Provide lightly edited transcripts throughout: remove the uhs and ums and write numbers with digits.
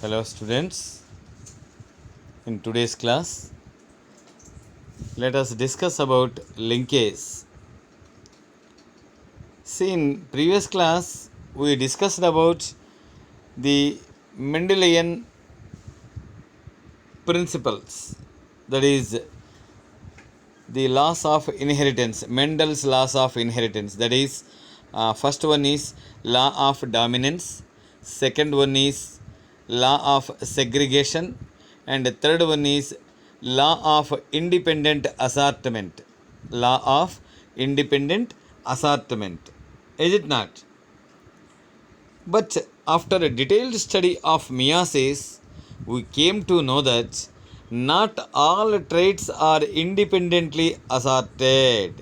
Hello students, in today's class let us discuss about linkage. See, in previous class we discussed about the Mendelian principles, that is the laws of inheritance, Mendel's laws of inheritance. That is, first one is law of dominance, second one is law of segregation, and third one is law of independent assortment. Law of independent assortment. Is it not? But after a detailed study of meiosis, we came to know that not all traits are independently assorted.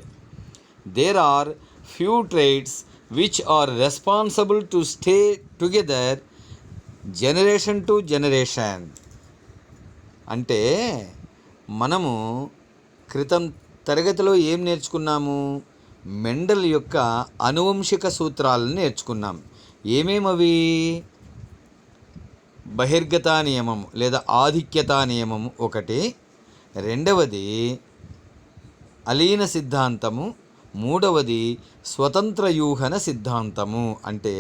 There are few traits which are responsible to stay together generation to generation. అంటే మనము క్రితం తరగతిలో ఏం నేర్చుకున్నాము? Mendel యొక్క అనువంశిక సూత్రాలను నేర్చుకున్నాం. ఏమేమవి? బహిర్గత నియమం లేదా ఆధిక్యతా నియమం ఒకటి, రెండవది అలీన సిద్ధాంతము, మూడవది స్వతంత్ర యూహన సిద్ధాంతము. అంటే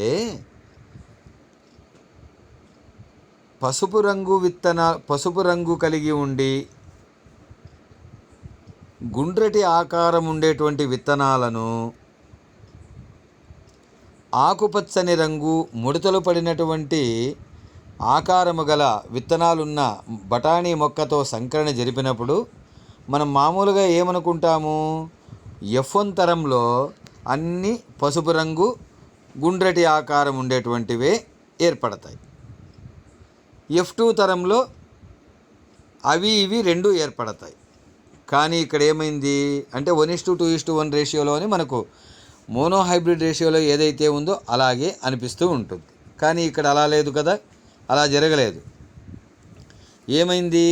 పసుపు రంగు కలిగి ఉండి గుండ్రటి ఆకారం ఉండేటువంటి విత్తనాలను ఆకుపచ్చని రంగు ముడతలు పడినటువంటి ఆకారము గల విత్తనాలున్న బఠానీ మొక్కతో సంకరణ జరిపినప్పుడు మనం మామూలుగా ఏమనుకుంటాము? F1 తరంలో అన్ని పసుపు రంగు గుండ్రటి ఆకారం ఉండేటువంటివే ఏర్పడతాయి. F2 తరంలో అవి ఇవి రెండు ఏర్పడతాయి. కానీ ఇక్కడ ఏమైంది అంటే 1:2:1 రేషియోలోని మనకు మోనోహైబ్రిడ్ రేషియోలో ఏదైతే ఉందో అలాగే అనిపిస్తూ ఉంటుంది. కానీ ఇక్కడ అలా లేదు కదా, అలా జరగలేదు. ఏమైంది?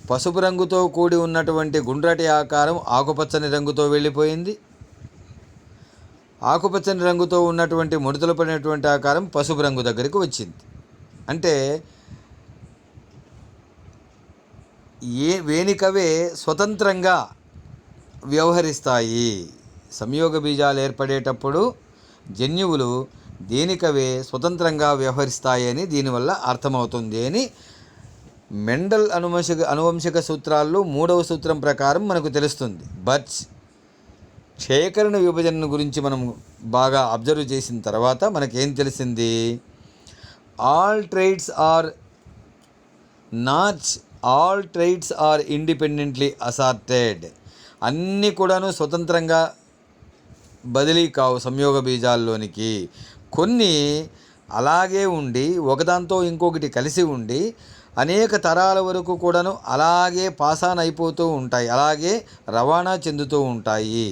పసుపు రంగుతో కూడి ఉన్నటువంటి గుండ్రటి ఆకారం ఆకుపచ్చని రంగుతో వెళ్ళిపోయింది. ఆకుపచ్చని రంగుతో ఉన్నటువంటి ముడతలు పడినటువంటి ఆకారం పసుపు రంగు దగ్గరికి వచ్చింది. అంటే వేనికవే స్వతంత్రంగా వ్యవహరిస్తాయి. సంయోగ బీజాలు ఏర్పడేటప్పుడు జన్యువులు దేనికవే స్వతంత్రంగా వ్యవహరిస్తాయని దీనివల్ల అర్థమవుతుంది అని మెండల్ అనువంశిక సూత్రాల్లో 3వ సూత్రం ప్రకారం మనకు తెలుస్తుంది. బట్ క్షయకరణ విభజన గురించి మనం బాగా అబ్జర్వ్ చేసిన తర్వాత మనకేం తెలిసింది? All traits are independently assorted. అన్నీ కూడాను స్వతంత్రంగా బదిలీ కావు సంయోగ బీజాల్లోనికి. కొన్ని అలాగే ఉండి ఒకదాంతో ఇంకొకటి కలిసి ఉండి అనేక తరాల వరకు కూడాను అలాగే పాసాన్ అయిపోతూ ఉంటాయి, అలాగే రవాణా చెందుతూ ఉంటాయి.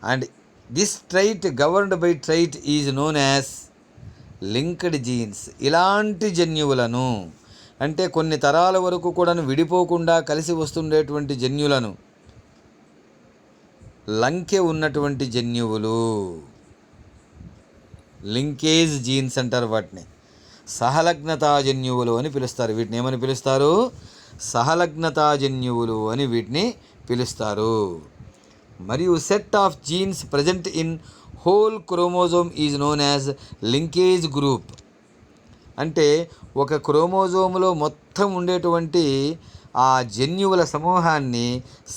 And this trait governed by trait is known as linked genes. ఇలాంటి జన్యువులను అంటే కొన్ని తరాల వరకు కూడాను విడిపోకుండా కలిసి వస్తుండేటువంటి జన్యులను, లంకె ఉన్నటువంటి జన్యువులు, లింకేజ్ జీన్స్ అంటారు. వాటిని సహలగ్నతా జన్యువులు అని పిలుస్తారు. వీటిని ఏమని పిలుస్తారు? సహలగ్నతా జన్యువులు అని వీటిని పిలుస్తారు. మరియు set of jeans present in whole chromosome is known as linkage group. అంటే ఒక క్రోమోజోములో మొత్తం ఉండేటువంటి ఆ జన్యువుల సమూహాన్ని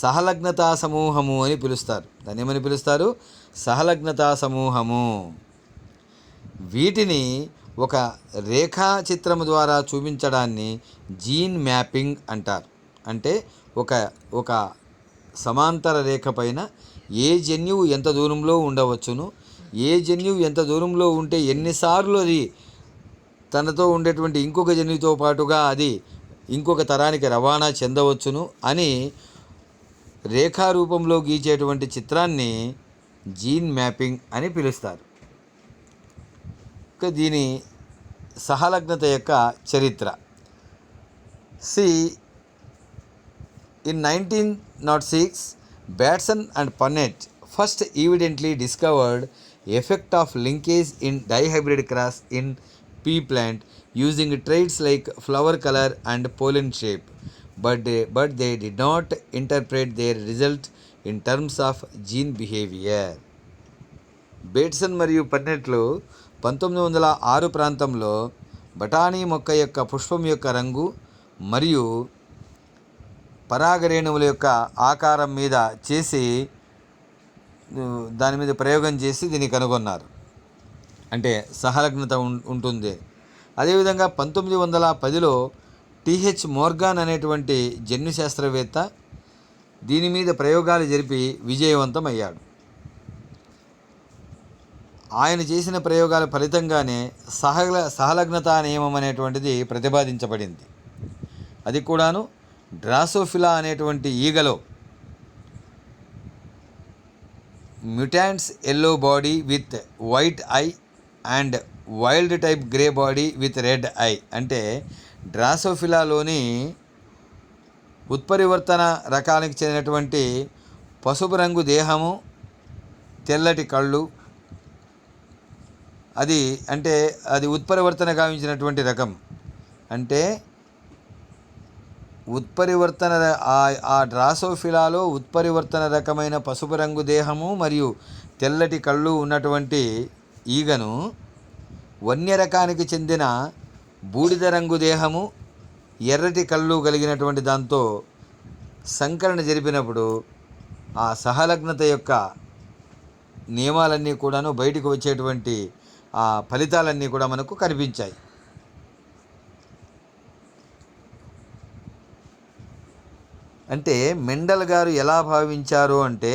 సహలగ్నతా సమూహము అని పిలుస్తారు. దాన్ని ఏమని పిలుస్తారు? సహలగ్నతా సమూహము. వీటిని ఒక రేఖాచిత్రము ద్వారా చూపించడాన్ని జీన్ మ్యాపింగ్ అంటారు. అంటే ఒక సమాంతర రేఖ పైన ఏ జన్యువు ఎంత దూరంలో ఉండవచ్చును, ఏ జన్యువు ఎంత దూరంలో ఉంటే ఎన్నిసార్లు అది తనతో ఉండేటువంటి ఇంకొక జన్యువుతో పాటుగా అది ఇంకొక తరానికి రవాణా చెందవచ్చును అని రేఖారూపంలో గీచేటువంటి చిత్రాన్ని జీన్ మ్యాపింగ్ అని పిలుస్తారు. దీని సహలగ్నత యొక్క చరిత్ర. In 1906, Batson and Punnett first evidently discovered effect of linkage in dihybrid cross in pea plant using traits like flower color and pollen shape, but they did not interpret their result in terms of gene behavior. Bateson మరియు పన్నెట్లు 1906 ప్రాంతంలో బఠానీ మొక్క యొక్క పుష్పం యొక్క రంగు మరియు పరాగరేణువుల యొక్క ఆకారం మీద చేసి దాని మీద ప్రయోగం చేసి దీన్ని కనుగొన్నారు. అంటే సహలగ్నత ఉంటుంది. అదేవిధంగా 1910లో టిహెచ్ మోర్గాన్ అనేటువంటి జన్యు శాస్త్రవేత్త దీని మీద ప్రయోగాలు జరిపి విజయవంతమయ్యాడు. ఆయన చేసిన ప్రయోగాల ఫలితంగానే సహలగ్నతా నియమం అనేటువంటిది ప్రతిపాదించబడింది. అది కూడాను డ్రాసోఫిలా అనేటువంటి ఈగలో mutants yellow body with white eye and wild type grey body with red eye. అంటే డ్రాసోఫిలాలోని ఉత్పరివర్తన రకానికి చెందినటువంటి పసుపు రంగు దేహము, తెల్లటి కళ్ళు, అది ఉత్పరివర్తన గావించినటువంటి రకం. అంటే ఉత్పరివర్తన ఆ డ్రాసోఫిలాలో ఉత్పరివర్తన రకమైన పసుపు రంగు దేహము మరియు తెల్లటి కళ్ళు ఉన్నటువంటి ఈగను వన్య రకానికి చెందిన బూడిద రంగు దేహము, ఎర్రటి కళ్ళు కలిగినటువంటి దాంతో సంకలన జరిపినప్పుడు ఆ సహలగ్నత యొక్క నియమాలన్నీ కూడాను బయటకు వచ్చేటువంటి ఆ ఫలితాలన్నీ కూడా మనకు కనిపించాయి. అంటే మెండల్ గారు ఎలా భావించారు అంటే,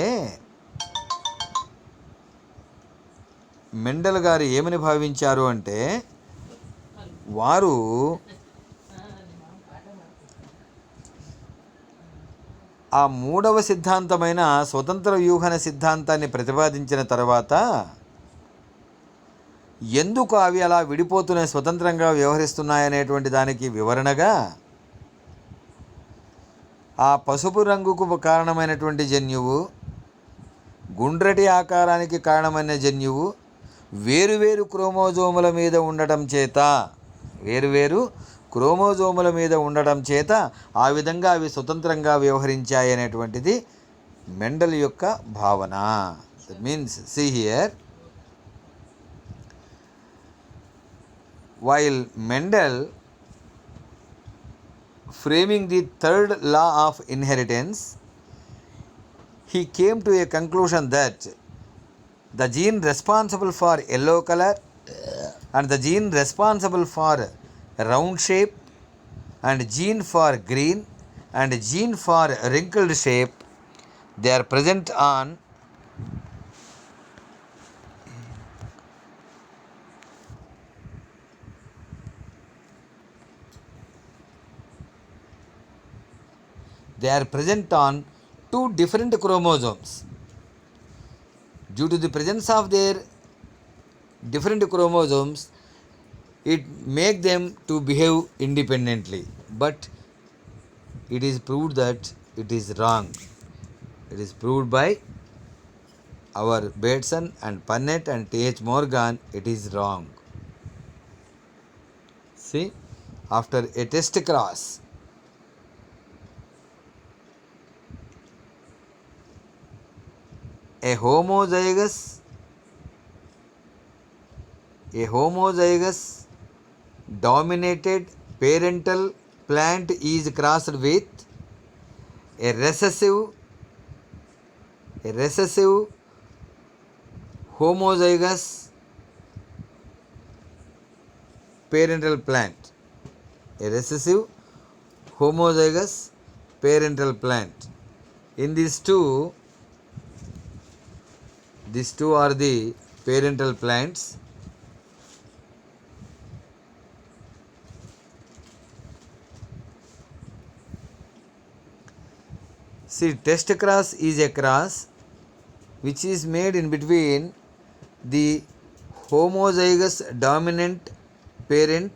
మెండల్ గారు ఏమని భావించారు అంటే, వారు ఆ మూడవ సిద్ధాంతమైన స్వతంత్ర వ్యూహన సిద్ధాంతాన్ని ప్రతిపాదించిన తర్వాత ఎందుకు అవి అలా విడిపోతున్నాయి, స్వతంత్రంగా వ్యవహరిస్తున్నాయనేటువంటి దానికి వివరణగా ఆ పసుపు రంగుకు కారణమైనటువంటి జన్యువు, గుండ్రటి ఆకారానికి కారణమైన జన్యువు వేరువేరు క్రోమోజోముల మీద ఉండటం చేత ఆ విధంగా అవి స్వతంత్రంగా వ్యవహరించాయనేటువంటిది మెండల్ యొక్క భావన. That means see here, while Mendel framing the third law of inheritance, he came to a conclusion that the gene responsible for yellow color and the gene responsible for round shape and gene for green and gene for wrinkled shape, they are present on two different chromosomes. Due to the presence of their different chromosomes, it make them to behave independently, but it is proved that it is wrong. It is proved by our Bateson and Punnett and T.H. Morgan. It is wrong. See, after a test cross, a homozygous dominated parental plant is crossed with a recessive homozygous parental plant. A recessive homozygous parental plant. In these two are the parental plants. See, test cross is a cross which is made in between the homozygous dominant parent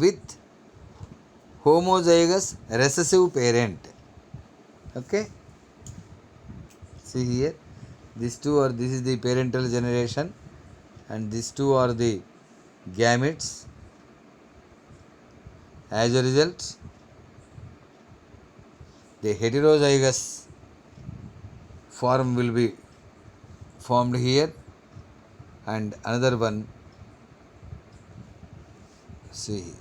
with homozygous recessive parent. Okay, see here, this is the parental generation and these two are the gametes. As a result, the heterozygous form will be formed here, and another one, see,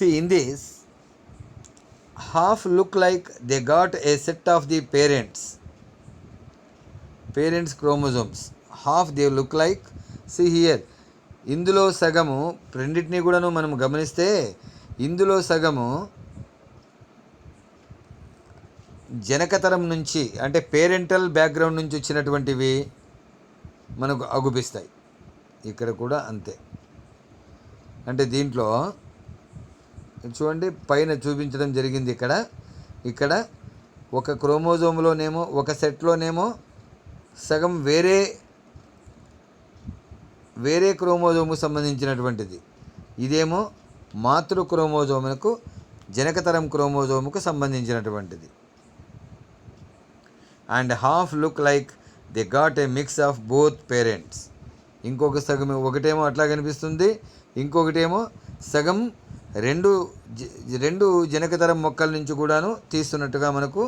in this half look like they got a set of the parents chromosomes. Half they look like, see here, ఇందులో సగము రెండింటినీ కూడాను మనం గమనిస్తే ఇందులో సగము జనకతరం నుంచి అంటే పేరెంటల్ బ్యాక్గ్రౌండ్ నుంచి వచ్చినటువంటివి మనకు అగుపిస్తాయి. ఇక్కడ కూడా అంతే. అంటే దీంట్లో చూడండి పైన చూపించడం జరిగింది. ఇక్కడ ఒక క్రోమోజోమ్లోనేమో ఒక సెట్లోనేమో సగం వేరే క్రోమోజోముకు సంబంధించినటువంటిది, ఇదేమో మాతృ క్రోమోజోమునకు జనకతరం క్రోమోజోముకు సంబంధించినటువంటిది. And half look like they got a mix of both parents. ఇంకొక సగం ఒకటేమో అట్లా కనిపిస్తుంది, ఇంకొకటేమో సగం రెండు జనకతరం మొక్కల నుంచి కూడాను తీస్తున్నట్టుగా మనకు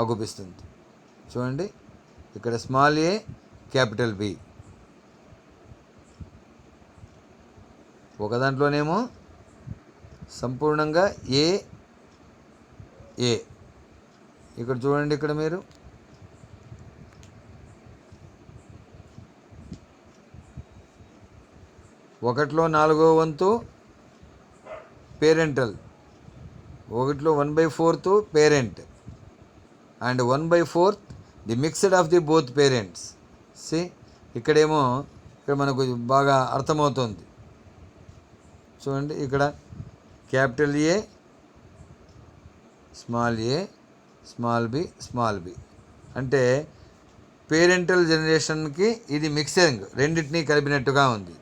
అగుపిస్తుంది. చూడండి ఇక్కడ స్మాల్ ఏ క్యాపిటల్ బి, ఒక దాంట్లోనేమో సంపూర్ణంగా ఏ. ఇక్కడ చూడండి, ఇక్కడ మీరు ఒకటిలో 4వ వంతు పేరెంటల్, ఒకటిలో 1/4 parent and 1/4 the mixed of the both parents. See ఇక్కడ మనకు బాగా అర్థమవుతుంది. చూడండి ఇక్కడ క్యాపిటల్ ఏ స్మాల్ బి అంటే పేరెంటల్ జనరేషన్కి ఇది మిక్సింగ్ రెండింటినీ కలిపినట్టుగా ఉంది.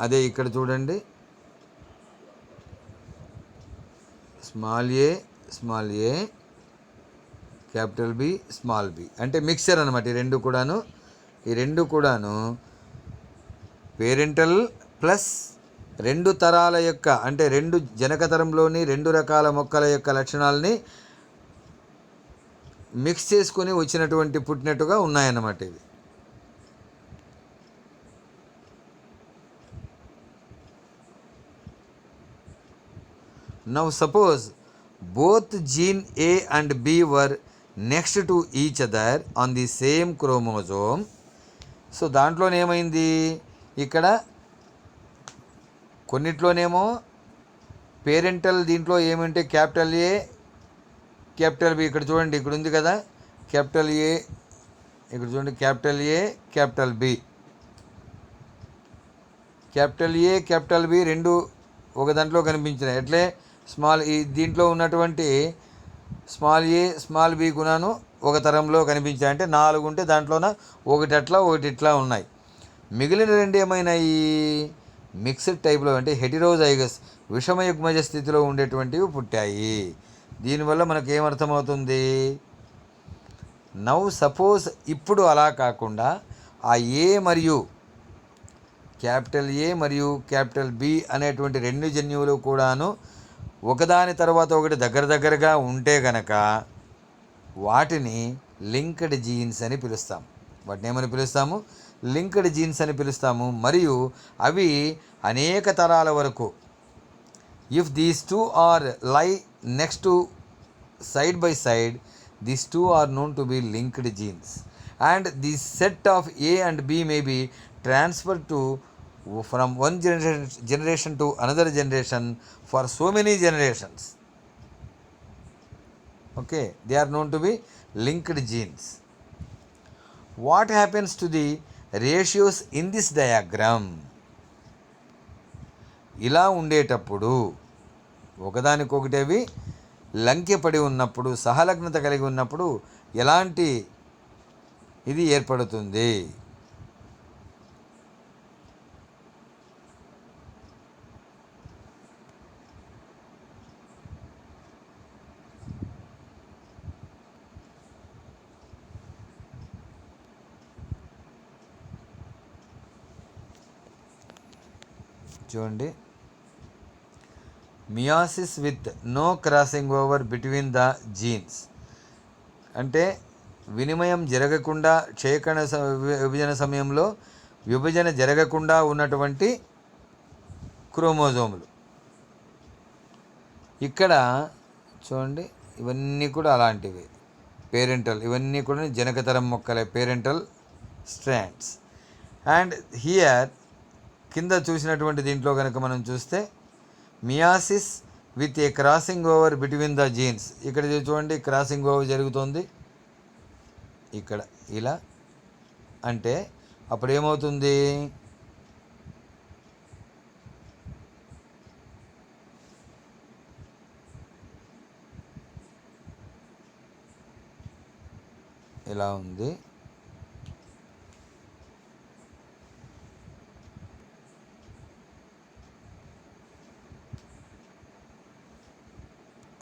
అదే ఇక్కడ చూడండి small A capital B small B అంటే మిక్సర్ అనమాట. ఈ రెండు కూడాను పేరెంటల్ ప్లస్ రెండు తరాల యొక్క అంటే రెండు జనకతరంలోని రెండు రకాల మొక్కల యొక్క లక్షణాలని మిక్స్ చేసుకొని వచ్చినటువంటి పుట్టినట్టుగా ఉన్నాయన్నమాట ఇవి. Now suppose both gene A and B were next to each other on the same chromosome. So దాంట్లోనేమైంది, ఇక్కడ కొన్నిట్లోనేమో పేరెంటల్ దీంట్లో ఏమంటే క్యాపిటల్ ఏ క్యాపిటల్ బి, ఇక్కడ చూడండి ఇక్కడ ఉంది కదా క్యాపిటల్ ఏ, ఇక్కడ చూడండి capital A capital B, capital B రెండు ఒక దాంట్లో కనిపించినాయి. ఎట్లే దీంట్లో ఉన్నటువంటి స్మాల్ ఏ స్మాల్ బి గుణాను ఒక తరంలో కనిపించాయి. అంటే 4 ఉంటే దాంట్లోన ఒకటి అట్లా ఒకటి ఇట్లా ఉన్నాయి. మిగిలిన రెండు ఏమైనాయి మిక్స్డ్ టైప్లో అంటే హెటిరోజైగస్ విషమయుగ్మజ స్థితిలో ఉండేటువంటివి పుట్టాయి. దీనివల్ల మనకు ఏమర్థమవుతుంది, నౌ సపోజ్ ఇప్పుడు అలా కాకుండా ఆ ఏ మరియు క్యాపిటల్ బి అనేటువంటి రెండు జన్యువులు కూడాను ఒకదాని తర్వాత ఒకటి దగ్గరగా ఉంటే గనక వాటిని లింక్డ్ జీన్స్ అని పిలుస్తాం. వాటిని ఏమని పిలుస్తాము, లింక్డ్ జీన్స్ అని పిలుస్తాము. మరియు అవి అనేక తరాల వరకు, if these two are lie next to side by side, these two are known to be linked genes and the set of A and B may be transfer to from one generation to another generation for so many generations. Okay, they are known to be linked genes. What happens to the ratios in this diagram? ఇలా ఉండేటప్పుడు ఒకదానికొకటేవి లంకెపడి ఉన్నప్పుడు సహలగ్నత కలిగి ఉన్నప్పుడు ఎలాంటి ఇది ఏర్పడుతుంది. చూడండి, meiosis with no crossing over between the genes అంటే వినిమయం జరగకుండా క్షయకణ విభజన సమయంలో విభజన జరగకుండా ఉన్నటువంటి క్రోమోజోములు. ఇక్కడ చూడండి, ఇవన్నీ కూడా అలాంటివి పేరెంటల్, ఇవన్నీ కూడా జనకతరం మొక్కలే, పేరెంటల్ స్ట్రాండ్స్. అండ్ హియర్ కింద చూసినటువంటి దీంట్లో కనుక మనం చూస్తే meiosis with A crossing over between the jeans. ఇక్కడ చూడండి, క్రాసింగ్ ఓవర్ జరుగుతుంది ఇక్కడ ఇలా. అంటే అప్పుడు ఏమవుతుంది, ఇలా ఉంది.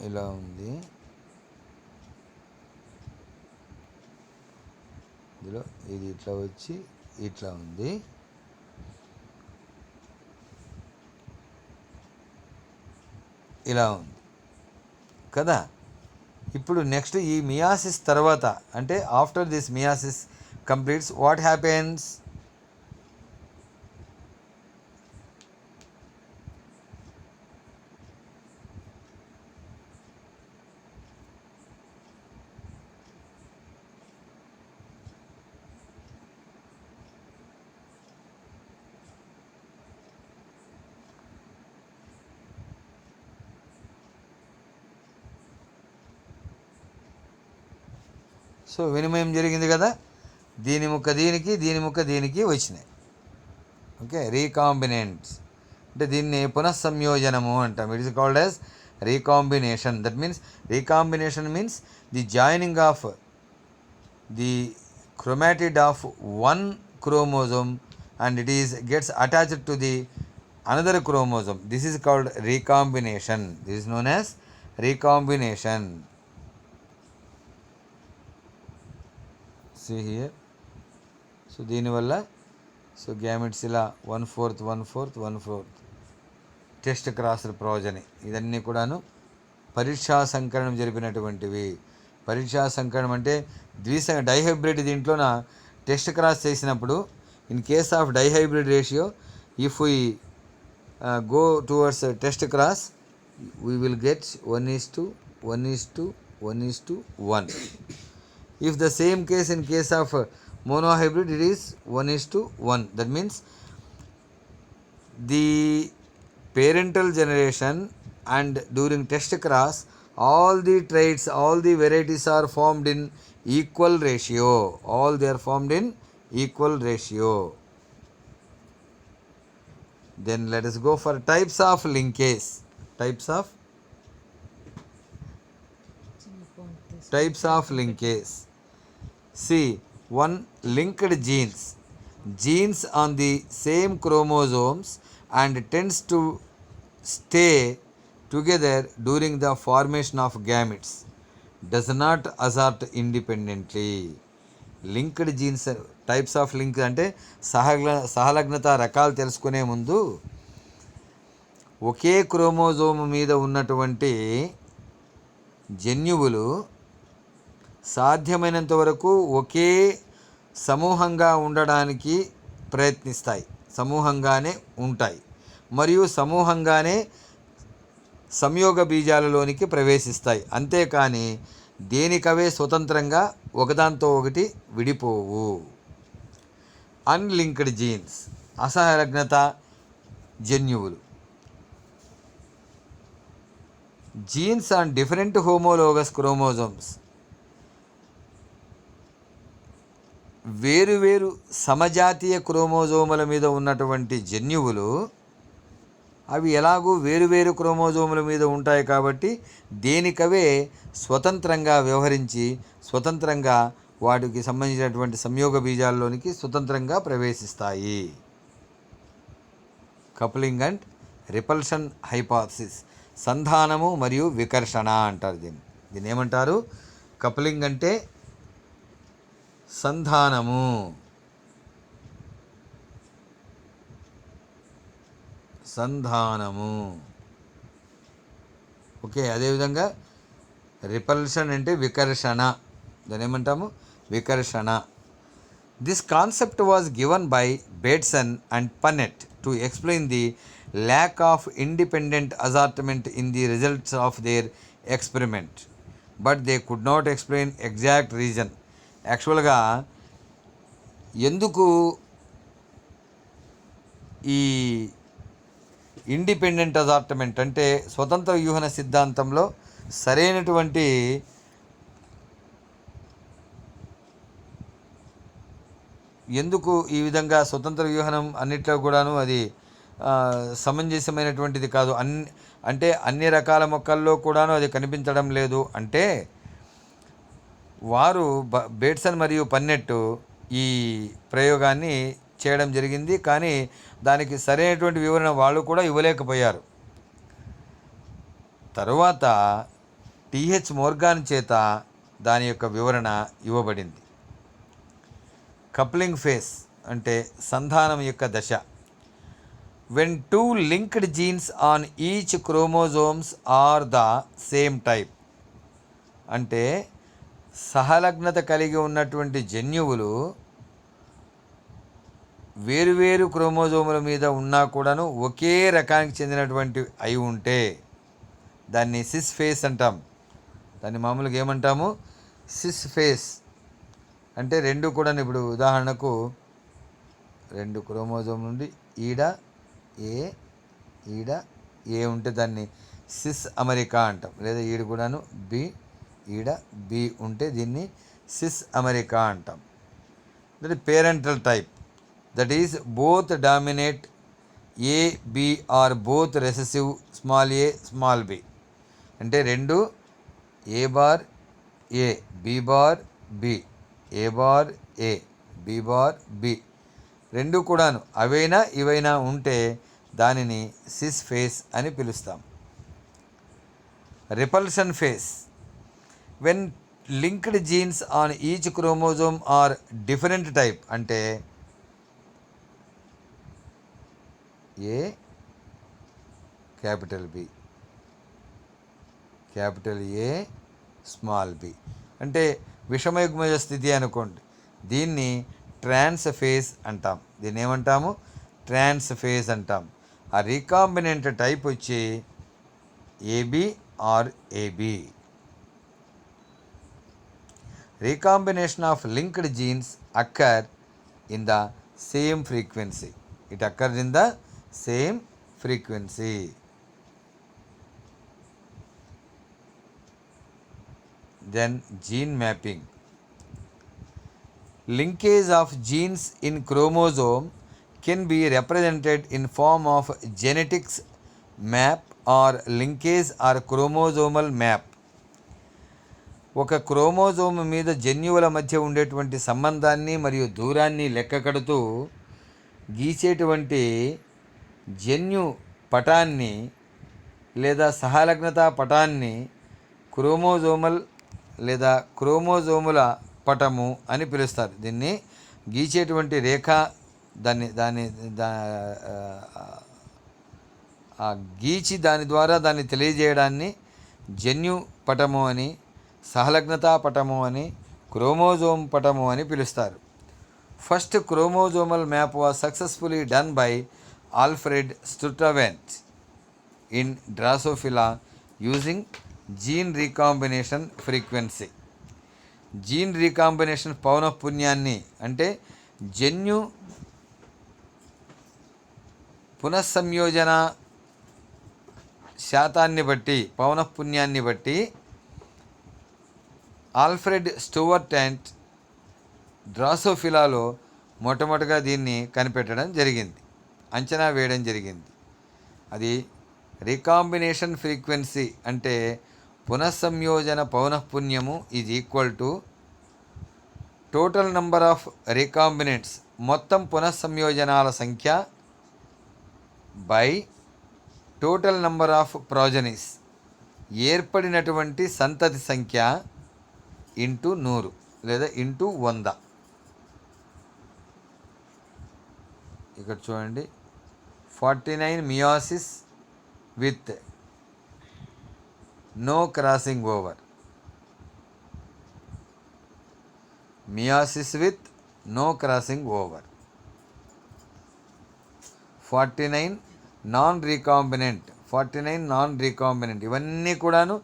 ఇలా ఉంది. ఇందులో ఇది ఇట్లా వచ్చి ఇట్లా ఉంది. ఇలా ఉంది కదా. ఇప్పుడు నెక్స్ట్ ఈ మియాసిస్ తర్వాత అంటే after this meiosis completes what happens, so వినిమయం జరిగింది కదా, దీని ముక్క దీనికి, దీని ముక్క దీనికి వచ్చినాయి. ఓకే, రీకాంబినెంట్స్ అంటే దీన్ని పునఃసంయోజనము అంటాం. It is called as recombination. That means recombination means the joining of the chromatid of one chromosome and it is gets attached to the another chromosome. This is called recombination. This is known as recombination. See here. So దీనివల్ల so gametes ఇలా 1/4 1/4 1/4 test crossed ప్రోజని, ఇదన్నీ కూడాను పరీక్షా సంకరణం జరిపినటువంటివి. పరీక్షా సంకరణం అంటే dihybrid దీంట్లోన test cross చేసినప్పుడు in case of dihybrid ratio if we go towards test cross we will get 1:1:1:1. If the same case in case of monohybrid it is 1:1. That means the parental generation and during test cross all the traits, all the varieties are formed in equal ratio. All they are formed in equal ratio. Then let us go for types of linkage. Types of linkage. See, one, linked genes. Genes on the same chromosomes and tends to stay together during the formation of gametes. Does not assert independently. Linked genes, types of link అంటే సహలగ్నత రకాలు తెలుసుకునే ముందు ఒకే chromosome మీద ఉన్నటువంటి జన్యువులు సాధ్యమైనంత వరకు ఒకే సమూహంగా ఉండడానికి ప్రయత్నిస్తాయి, సమూహంగానే ఉంటాయి మరియు సమూహంగానే సంయోగ బీజాలలోనికి ప్రవేశిస్తాయి. అంతేకాని దేనికవే స్వతంత్రంగా ఒకదాంతో ఒకటి విడిపోవు. అన్లింక్డ్ జీన్స్, అసహలగ్నత జన్యువులు. Jeans on different homologous chromosomes, వేరువేరు సమజాతీయ క్రోమోజోముల మీద ఉన్నటువంటి జన్యువులు అవి ఎలాగూ వేరువేరు క్రోమోజోముల మీద ఉంటాయి కాబట్టి దేనికవే స్వతంత్రంగా వ్యవహరించి స్వతంత్రంగా వాటికి సంబంధించినటువంటి సంయోగ బీజాల్లోనికి స్వతంత్రంగా ప్రవేశిస్తాయి. కప్లింగ్ అండ్ రిపల్షన్ హైపోథసిస్, సంధానము మరియు వికర్షణ అంటారు దీన్ని ఏమంటారు? కప్లింగ్ అంటే సంధానము, సంధానము. ఓకే, అదేవిధంగా రిపల్షన్ అంటే వికర్షణ, దాని ఏమంటాము, వికర్షణ. This concept was given by Bateson and Punnett to explain the lack of independent assortment in the results of their experiment, but they could not explain exact reason. యాక్చువల్గా ఎందుకు ఈ ఇండిపెండెంట్ అసార్ట్మెంట్ అంటే స్వతంత్ర వ్యూహన సిద్ధాంతంలో సరైనటువంటి ఎందుకు ఈ విధంగా స్వతంత్ర వ్యూహనం అన్నిట్లో కూడాను అది సమంజసమైనటువంటిది కాదు, అంటే అన్ని రకాల మొక్కల్లో కూడాను అది కనిపించడం లేదు అంటే వారు బేట్సన్ మరియు పన్నెట్ ఈ ప్రయోగాన్ని చేయడం జరిగింది, కానీ దానికి సరైనటువంటి వివరణ వాళ్ళు కూడా ఇవ్వలేకపోయారు. తరువాత టిహెచ్ మోర్గాన్ చేత దాని యొక్క వివరణ ఇవ్వబడింది. కప్లింగ్ ఫేస్ అంటే సంధానం యొక్క దశ. When two linked genes on each chromosomes are the same type, అంటే సహలగ్నత కలిగి ఉన్నటువంటి జన్యువులు వేరువేరు క్రోమోజోముల మీద ఉన్నా కూడాను ఒకే రకానికి చెందినటువంటి అయి ఉంటే దాన్ని సిస్ ఫేస్ అంటాం. దాన్ని మామూలుగా ఏమంటాము, సిస్ ఫేస్. అంటే రెండు కూడా ఇప్పుడు ఉదాహరణకు రెండు క్రోమోజోమ్ నుండి ఈడ ఏ ఉంటే దాన్ని సిస్ అమెరికా అంటాం, లేదా ఈడ కూడాను ఈడ బి ఉంటే దీన్ని సిస్ అమెరికా అంటాం. That parental type, that is both dominant A B or both recessive small A small B, అంటే రెండు A bar A B bar B, A bar A B bar B రెండు కూడాను అవైనా ఇవైనా ఉంటే దానిని సిస్ ఫేస్ అని పిలుస్తాం. Repulsion phase, when linked genes on each chromosome are different type, అంటే A capital B, capital A small B, అంటే విషమయుగ్మజ స్థితి అనుకోండి, దీన్ని ట్రాన్స్ ఫేజ్ అంటాం. దీన్ని ఏమంటాము, ట్రాన్స్ ఫేజ్ అంటాం. ఆ రీకాంబినెంట్ టైప్ వచ్చి A B or A B. Recombination of linked genes occur in the same frequency. It occur in the same frequency. Then gene mapping. Linkage of genes in chromosome can be represented in form of genetics map or linkage or chromosomal map. ఒక chromosome మీద జన్యువుల మధ్య ఉండేటువంటి సంబంధాన్ని మరియు దూరాన్ని లెక్క కడుతూ గీసేటువంటి జన్యు పటాన్ని లేదా సహలగ్నతా పటాన్ని క్రోమోజోమల్ లేదా క్రోమోజోముల పటము అని పిలుస్తారు. దీన్ని గీచేటువంటి రేఖ దాన్ని గీచి దాని ద్వారా దాన్ని తెలియజేయడాన్ని జన్యు పటము అని, సహలగ్నతా పటము అని, క్రోమోజోమ్ పటము అని పిలుస్తారు. First chromosomal map was successfully done by Alfred Sturtevant in Drosophila using gene recombination frequency. Gene recombination పౌనఃపున్యాన్ని అంటే జన్యు పునఃసంయోజన శాతాన్ని బట్టి, పౌనఃపున్యాన్ని బట్టి ఆల్ఫ్రెడ్ స్టూవర్ట్ అండ్ డ్రాసోఫిలాలో మొట్టమొదటిగా దీన్ని కనిపెట్టడం జరిగింది, అంచనా వేయడం జరిగింది. అది రీకాంబినేషన్ ఫ్రీక్వెన్సీ అంటే పునఃసంయోజన పౌనఃపున్యము is equal to total number of recombinants, మొత్తం పునఃసంయోజనాల సంఖ్య by total number of progenies, ఏర్పడినటువంటి సంతతి సంఖ్య ఇంటూ 100 లేదా ఇంటూ 100. ఇక్కడ చూడండి 49 meiosis with no crossing over. Meiosis with no crossing over. 49 non recombinant. 49 non recombinant. ఇవన్నీ కూడాను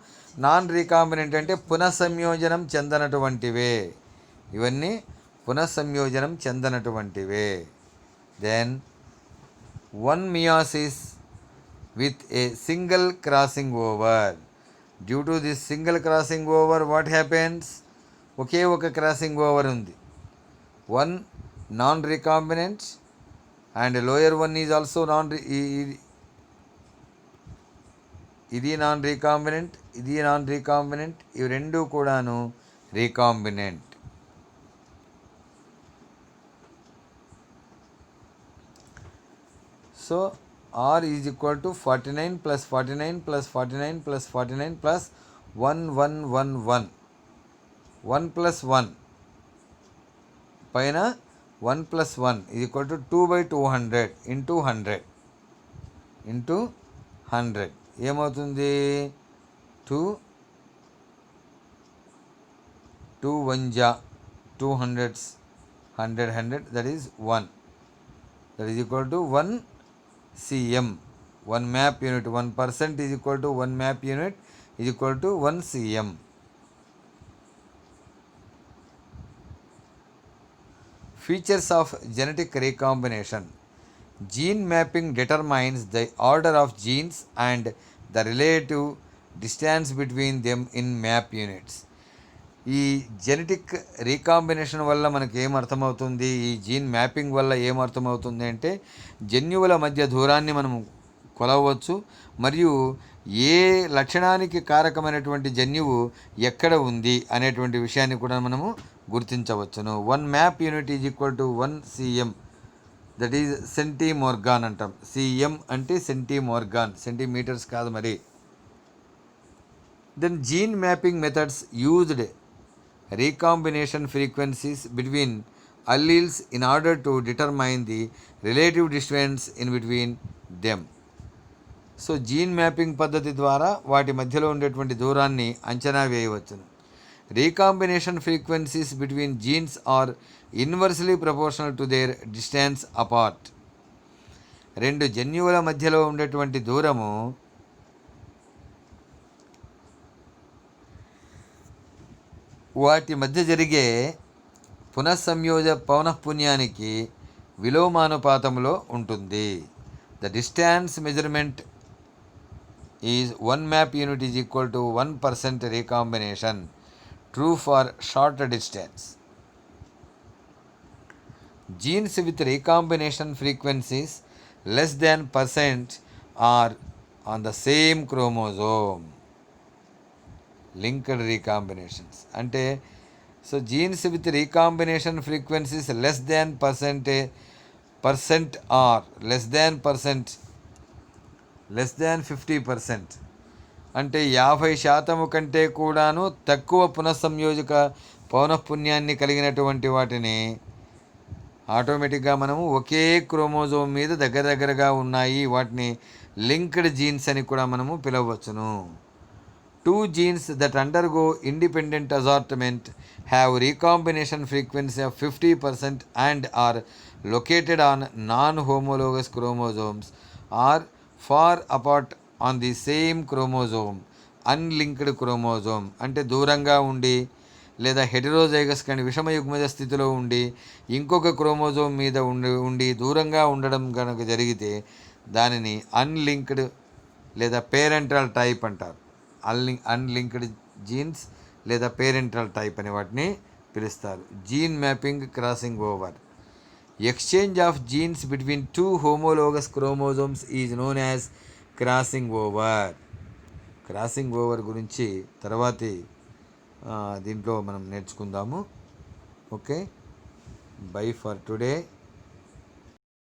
నాన్ రీకాంబినెంట్ అంటే పునఃసంయోజనం చెందనటువంటివే. ఇవన్నీ పునఃసంయోజనం చెందనటువంటివే. Then 1 meiosis with a single crossing over. Due to this single crossing over what happens? ఒకే ఒక క్రాసింగ్ ఓవర్ ఉంది. 1 non recombinant and lower one is also ఇది నాన్ రీకాంబినెంట్, ఇది నాన్ రీకాంబినెంట్. ఇవి రెండు కూడాను recombinant. So R is equal to 49 plus 49 plus 49 plus 49 plus 1111. 1 plus 1 పైన 1 plus 1 is equal to 2/200 into 100 into 100 ఏమవుతుంది? 2 1 200 100 that is 1. That is equal to 1 cm. 1 map unit, 1% is equal to 1 map unit is equal to 1 cm. Features of genetic recombination. Gene mapping determines the order of genes and the relative distance between them in map units. ఈ genetic recombination వల్ల మనకి ఏమర్థమవుతుంది, ఈ gene mapping వల్ల ఏమర్థమవుతుంది అంటే జన్యువుల మధ్య దూరాన్ని మనం కొలవచ్చు, మరియు ఏ లక్షణానికి కారకమైనటువంటి జన్యువు ఎక్కడ ఉంది అనేటువంటి విషయాన్ని కూడా మనము గుర్తించవచ్చును. 1 map unit is equal to 1 cm. That is centimorgan అంటాం. cm అంటే సెంటీమోర్గాన్, సెంటీమీటర్స్ కాదు మరి. Then gene mapping methods used recombination frequencies between alleles in order to determine the relative distance in between them. So gene mapping పద్ధతి ద్వారా వాటి మధ్యలో ఉండేటువంటి దూరాన్ని అంచనా వేయవచ్చును. Recombination frequencies between genes are inversely proportional to their distance apart. రెండు జన్యువుల మధ్యలో ఉండేటువంటి దూరము వాటి మధ్య జరిగే పౌనఃపున్యానికి విలోమానుపాతంలో ఉంటుంది. The distance measurement is 1 map unit is equal to 1% recombination. True for short distance. Genes with recombination frequencies less than % are on the same chromosome. Linked recombinations అంటే so genes with recombination frequencies less than % are less than 50%. అంటే 50% కంటే కూడాను తక్కువ పునఃసంయోజక పౌనఃపున్యాన్ని కలిగినటువంటి వాటిని ఆటోమేటిక్గా మనము ఒకే chromosome మీద దగ్గరగా ఉన్నాయి, వాటిని లింక్డ్ జీన్స్ అని కూడా మనము పిలవచ్చును. 2 genes that undergo independent assortment have recombination frequency of 50% and are located on non-homologous chromosomes or far apart on the same chromosome. Unlinked chromosome అంటే దూరంగా ఉండి లేదా హెటెరోజైగస్ కానీ విషమయుగ్మజ స్థితిలో ఉండి ఇంకొక క్రోమోజోమ్ మీద ఉండి దూరంగా ఉండడం కనుక జరిగితే దానిని అన్లింక్డ్ లేదా పేరెంటల్ టైప్ అంటారు. అన్లింక్డ్ జీన్స్ లేదా పేరెంటల్ టైప్ అని వాటిని పిలుస్తారు. Gene mapping crossing over. Exchange of genes between 2 homologous chromosomes is known as crossing over. Crossing over గురించి తర్వాతి దీంట్లో మనం నేర్చుకుందాము. Okay, bye for today.